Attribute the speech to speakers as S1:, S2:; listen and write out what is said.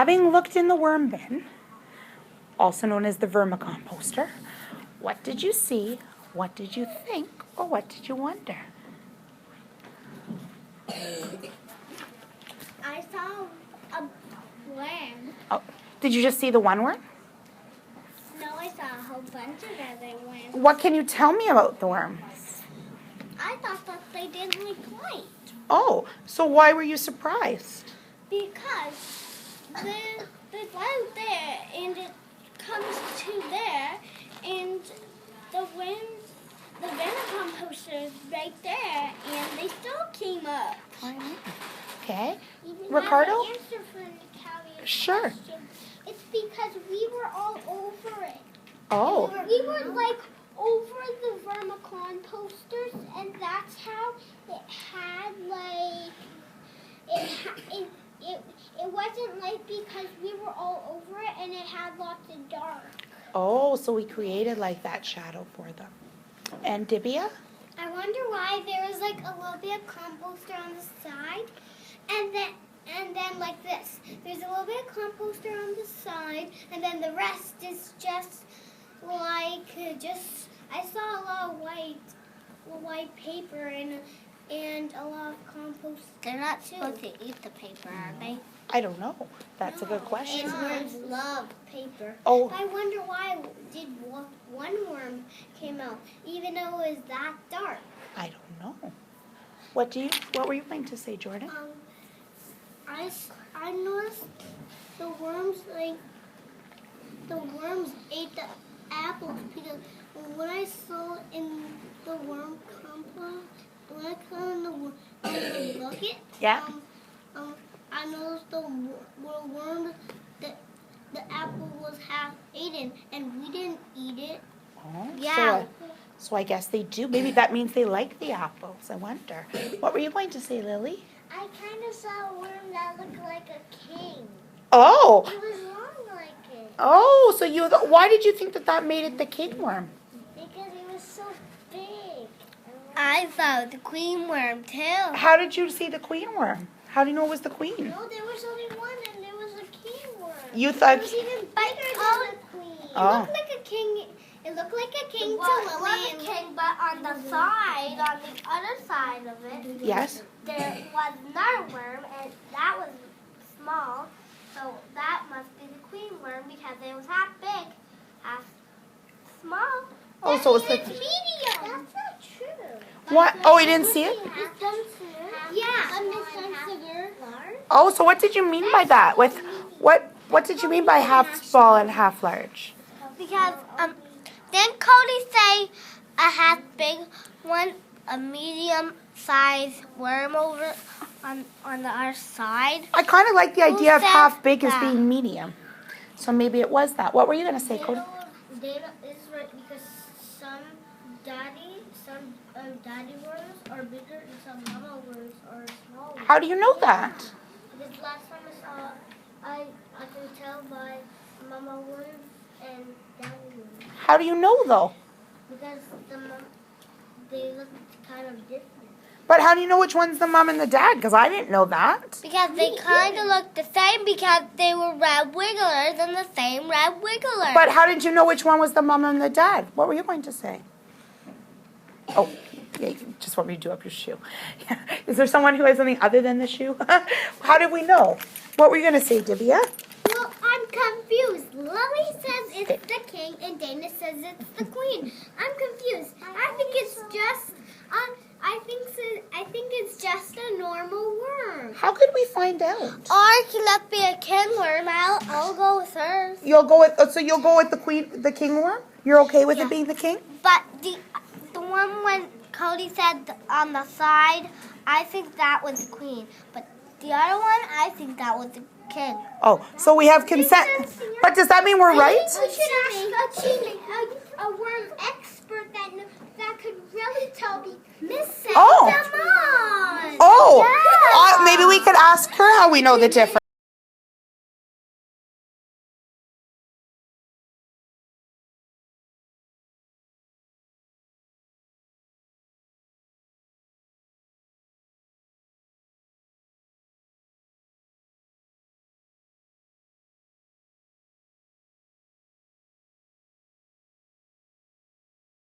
S1: Having looked in the worm bin, also known as the vermicomposter, what did you see, what did you think, or what did you wonder?
S2: I saw a worm.
S1: Oh, did you just see the one worm?
S2: No, I saw a whole bunch of other worms.
S1: What can you tell me about the worms?
S2: I thought that they didn't like light.
S1: Oh, so why were you surprised?
S2: Because there's light there, and it comes to there, and the vermicomposter is right there, and they still came up.
S1: Okay.
S2: You
S1: Ricardo?
S2: have an answer for Natalie's
S1: Sure.
S2: question. It's because we were all over it.
S1: Oh.
S2: We were like over the vermicomposters, and that's how it had like it wasn't light because we were all over it, and it had lots of dark.
S1: Oh, so we created like that shadow for them. And Dibia?
S2: I wonder why there was like a little bit of composter on the side, and then like this. There's a little bit of composter on the side, and then the rest is just like I saw a lot of white paper and a lot of compost. They're not supposed to eat the paper, are they?
S1: I don't know. That's a good question.
S2: And worms love paper.
S1: Oh.
S2: I wonder why did one worm came out, even though it was that dark.
S1: I don't know. What were you going to say, Jordan?
S2: I noticed the worms ate the apples because when I saw in the worm compost, when I cut in the bucket,
S1: Yeah.
S2: I noticed the worm that the apple was half eaten, and we didn't eat it.
S1: Oh,
S2: Yeah.
S1: So I guess they do. Maybe that means they like the apples. I wonder. What were you going to say, Lily?
S2: I kind of saw a worm that looked like a king.
S1: Oh.
S2: It was long like it.
S1: Oh, so why did you think that made it the king worm?
S2: Because it was so big. I saw the queen worm too.
S1: How did you see the queen worm? How do you know it was the queen?
S2: No, there was only one, and there was a king worm.
S1: You thought.
S2: It was even bigger than the queen.
S1: Oh.
S2: It looked like a king. It looked like a king to Lily. It was a king, but on the side, on the other side of it,
S1: Yes.
S2: there was another worm, and that was small. So that must be the queen worm because it was half big, half small.
S1: Oh, so it's like.
S2: medium. That's not true.
S1: What? Oh, you didn't see it?
S2: Yeah.
S1: Oh, so what did you mean by that? What did you mean by half small and half large?
S2: Because didn't Cody say a half big one, a medium sized worm over on the other side?
S1: I kind of like the idea of
S2: said
S1: half big as
S2: that?
S1: being medium. So maybe it was that. What were you going to say, Cody?
S2: Dana is right because some daddy worms are bigger and some mama worms are smaller.
S1: How do you know that?
S2: Because last time I saw, I can tell by mama worms and daddy worms.
S1: How do you know, though?
S2: Because they look kind of different.
S1: But how do you know which one's the mom and the dad? Because I didn't know that.
S2: Because they kind of look the same because they were red wigglers and the same red wiggler.
S1: But how did you know which one was the mom and the dad? What were you going to say? Oh, yeah, you just want me to do up your shoe. Yeah. Is there someone who has something other than the shoe? How did we know? What were you going to say, Dibia?
S2: Well, I'm confused. Lily says it's the king and Dana says it's the queen. I'm confused. I think it's just I think it's just a normal worm.
S1: How could we find out?
S2: Or it could be a king worm. I'll go with hers.
S1: You'll go with the king worm? You're okay with it being the king?
S2: But the one when Cody said on the side, I think that was the queen. But the other one, I think that was the king.
S1: Oh, so we have consent. But does that mean we're right?
S2: We should ask a worm expert that could really tell the missing.
S1: Oh.
S2: Come on.
S1: Oh,
S2: Yeah.
S1: maybe we could ask her how we know the difference.